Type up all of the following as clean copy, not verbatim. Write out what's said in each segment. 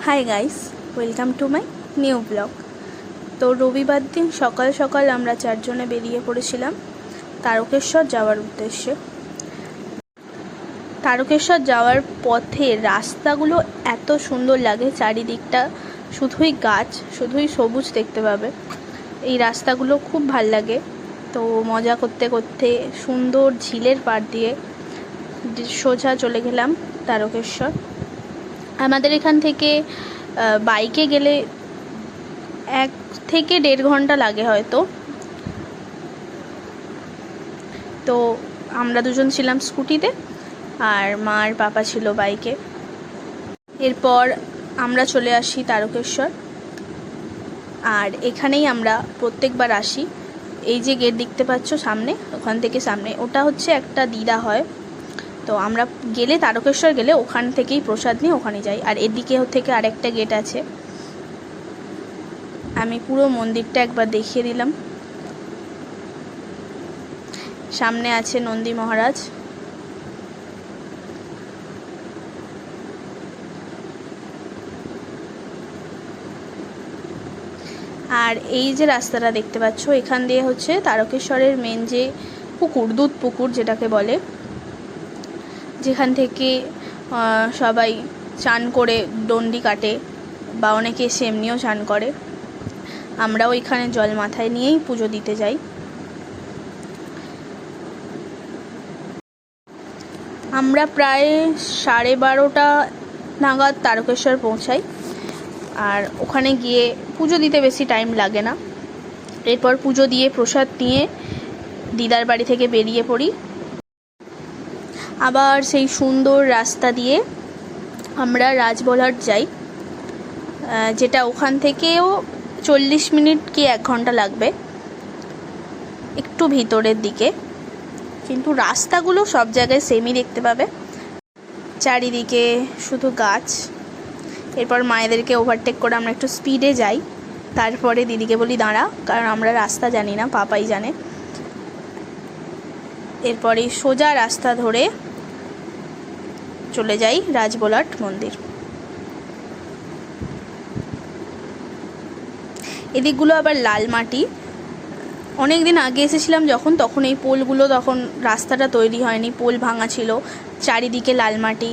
Hi guys, welcome to my new blog. তো রবিবার দিন সকাল সকাল আমরা চারজনে বেরিয়ে পড়েছিলাম তারকেশ্বর যাওয়ার উদ্দেশ্যে। তারকেশ্বর যাওয়ার পথে রাস্তাগুলো এত সুন্দর লাগে, চারিদিকটা শুধুই গাছ, শুধুই সবুজ দেখতে পাবে। এই রাস্তাগুলো খুব ভাল লাগে। তো মজা করতে করতে সুন্দর ঝিলের পাড় দিয়ে সোজা চলে গেলাম তারকেশ্বর। আমাদের এখান থেকে বাইকে গেলে 1 থেকে 1.5 ঘন্টা লাগে হয়তো। তো আমরা দুজন ছিলাম স্কুটিতে আর মা আর পাপা ছিল বাইকে। এরপর আমরা চলে আসি তারকেশ্বর, আর এখানেই আমরা প্রত্যেকবার আসি। এই যে গেট দেখতে পাচ্ছ সামনে, ওখান থেকে সামনে ওটা হচ্ছে একটা দিদা হয়। তো আমরা গেলে তারকেশ্বর গেলে ওখান থেকেই প্রসাদ নিয়ে ওখানে যাই। আর এদিকে থেকে আরেকটা গেট আছে। আমি পুরো মন্দিরটা একবার দেখিয়ে দিলাম। সামনে আছে নন্দী মহারাজ। আর এই যে রাস্তাটা দেখতে পাচ্ছ, এখান দিয়ে হচ্ছে তারকেশ্বরের মেন যে পুকুর, দুধ পুকুর যেটাকে বলে, যেখান থেকে সবাই চান করে ডন্ডি কাটে বা অনেকে এসে এমনিও চান করে। আমরাও এখানে জল মাথায় নিয়েই পুজো দিতে যাই। আমরা প্রায় 12:30 নাগাদ তারকেশ্বর পৌঁছাই, আর ওখানে গিয়ে পুজো দিতে বেশি টাইম লাগে না। এরপর পুজো দিয়ে প্রসাদ নিয়ে দিদার বাড়ি থেকে বেরিয়ে পড়ি। আবার সেই সুন্দর রাস্তা দিয়ে আমরা রাজবলহাট যাই, যেটা ওখান থেকেও 40 মিনিট কি 1 ঘন্টা লাগবে, একটু ভিতরের দিকে। কিন্তু রাস্তাগুলো সব জায়গায় সেমই দেখতে পাবে, চারিদিকে শুধু গাছ। এরপর মায়েদেরকে ওভারটেক করে আমরা একটু স্পিডে যাই। তারপরে দিদিকে বলি দাঁড়া, কারণ আমরা রাস্তা জানি না, পাপাই জানে। এরপরে সোজা রাস্তা ধরে চলে যাই রাজবলহাট মন্দির। এদিকগুলো আবার লাল মাটি। অনেক দিন আগে এসেছিলাম যখন, তখন এই পোলগুলো, তখন রাস্তাটা তৈরি হয়নি, পোল ভাঙা ছিল, চারিদিকে লাল মাটি।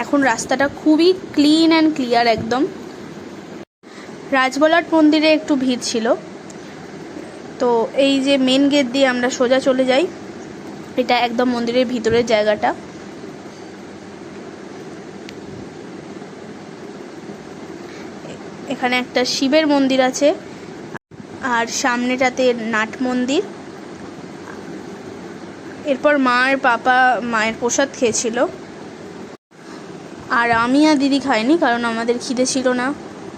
এখন রাস্তাটা খুবই ক্লিন অ্যান্ড ক্লিয়ার একদম। রাজবলহাট মন্দিরে একটু ভিড় ছিল। তো এই যে মেন গেট দিয়ে আমরা সোজা চলে যাই, এটা একদম মন্দিরের ভিতরের জায়গাটা। এখানে একটা শিবের মন্দির আছে, আর সামনেটাতে নাট মন্দির। এরপর মা আর পাপা মায়ের প্রসাদ খেয়েছিল, আর আমি আর দিদি খাইনি, কারণ আমাদের খিদে ছিল না।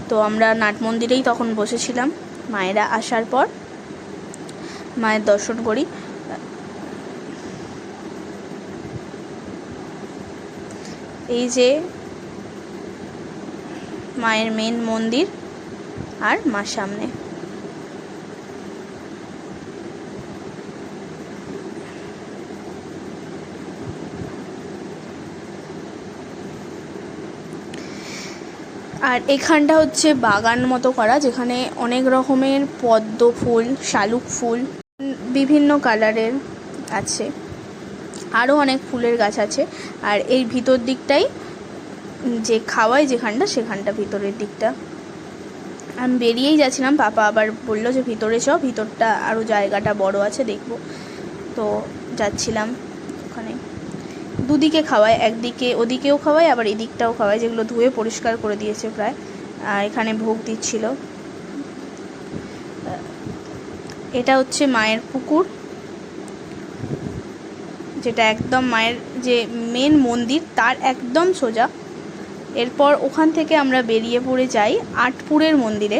তো আমরা নাট মন্দিরেই তখন বসেছিলাম। মায়েরা আসার পর মায়ের দর্শন করি। এই যে মায়ের মেন মন্দির, আর মা সামনে। আর এখানটা হচ্ছে বাগান মতো করা, যেখানে অনেক রকমের পদ্ম ফুল, শালুক ফুল, বিভিন্ন কালারের আছে, আরও অনেক ফুলের গাছ আছে। আর এই ভিতর দিকটাই যে খাওয়াই যেখানটা, সেখানটা ভিতরের দিকটা। আমি বেরিয়েই যাচ্ছিলাম, পাপা আবার বললো যে ভিতরে চ, ভিতরটা আরও জায়গাটা বড় আছে, দেখব। তো যাচ্ছিলাম ওখানে। দুদিকে খাওয়ায়, একদিকে ওদিকেও খাওয়ায়, আবার এদিকটাও খাওয়ায়, যেগুলো ধুয়ে পরিষ্কার করে দিয়েছে প্রায়। আর এখানে ভোগ দিচ্ছিল। এটা হচ্ছে মায়ের পুকুর, যেটা একদম মায়ের যে মেন মন্দির তার একদম সোজা। এরপর ওখান থেকে আমরা বেরিয়ে পড়ে যাই আটপুরের মন্দিরে।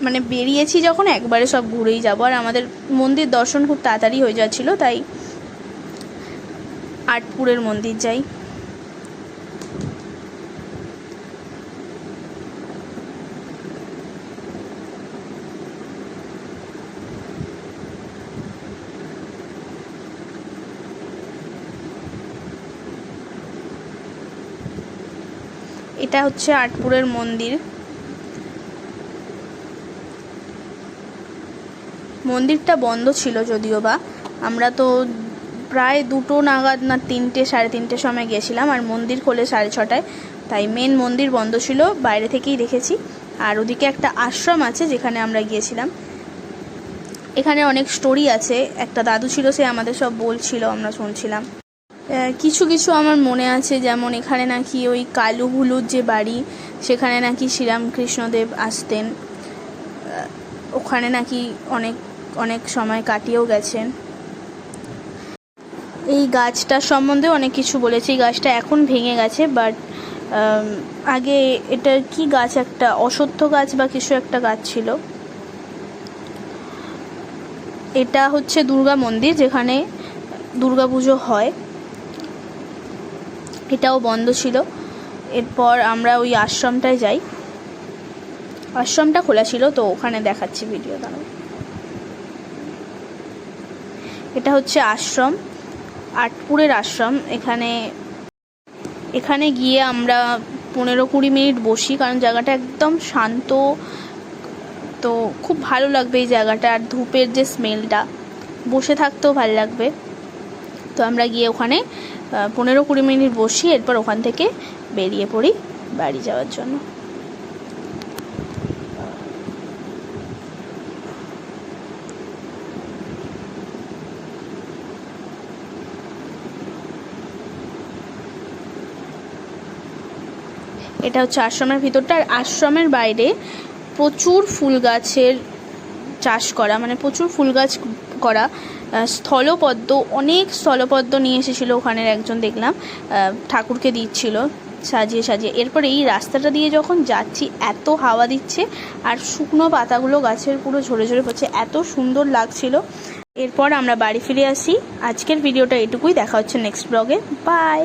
মানে বেরিয়েছি যখন, একবারে সব ঘুরেই যাব। আর আমাদের মন্দির দর্শন খুব তাড়াতাড়ি হয়ে যাচ্ছিল, তাই আটপুরের মন্দির যাই। এটা হচ্ছে আটপুরের মন্দির। মন্দিরটা বন্ধ ছিল যদিও বা, আমরা তো প্রায় 2টো নাগাদ না 3টে, 3:30 সময় গেছিলাম, আর মন্দির খোলে 6:30টায়, তাই মেন মন্দির বন্ধ ছিল, বাইরে থেকেই দেখেছি। আর ওদিকে একটা আশ্রম আছে যেখানে আমরা গিয়েছিলাম। এখানে অনেক স্টোরি আছে, একটা দাদু ছিল, সে আমাদের সব বলছিল, আমরা শুনছিলাম। কিছু কিছু আমার মনে আছে, যেমন এখানে নাকি ওই কালু ভুলুর যে বাড়ি, সেখানে নাকি শ্রীরামকৃষ্ণদেব আসতেন, ওখানে নাকি অনেক অনেক সময় কাটিয়েও গেছেন। এই গাছটার সম্বন্ধে অনেক কিছু বলেছে। এই গাছটা এখন ভেঙে গেছে, বাট আগে এটা কি গাছ, একটা অশ্বত্থ গাছ বা কিছু একটা গাছ ছিল। এটা হচ্ছে দুর্গা মন্দির, যেখানে দুর্গা পুজো হয়। এটাও বন্ধ ছিল। এরপর আমরা ওই আশ্রমটায় যাই, আশ্রমটা খোলা ছিল, তো ওখানে দেখাচ্ছি ভিডিও দাঁড়াও। এটা হচ্ছে আশ্রম, আটপুরের আশ্রম। এখানে গিয়ে আমরা 15-20 মিনিট বসি, কারণ জায়গাটা একদম শান্ত, তো খুব ভালো লাগবে এই জায়গাটা। আর ধূপের যে স্মেলটা, বসে থাকতেও ভালো লাগবে। তো আমরা গিয়ে ওখানে 15-20 মিনিট বসি, এরপর ওখান থেকে বেরিয়ে পড়ি বাড়ি যাওয়ার জন্য। এটা হচ্ছে আশ্রমের ভিতরটা। আর আশ্রমের বাইরে প্রচুর ফুল গাছের চাষ করা, মানে প্রচুর ফুল গাছ করা। স্থলপদ্ম, অনেক স্থলপদ্ম নিয়ে এসেছিলো ওখানের একজন, দেখলাম ঠাকুরকে দিচ্ছিল সাজিয়ে সাজিয়ে। এরপর এই রাস্তাটা দিয়ে যখন যাচ্ছি, এত হাওয়া দিচ্ছে, আর শুকনো পাতাগুলো গাছের পুরো ঝরে ঝরে পড়ছে, এত সুন্দর লাগছিল। এরপর আমরা বাড়ি ফিরে আসি। আজকের ভিডিওটা এটুকুই, দেখা হচ্ছে নেক্সট ব্লগে। বাই।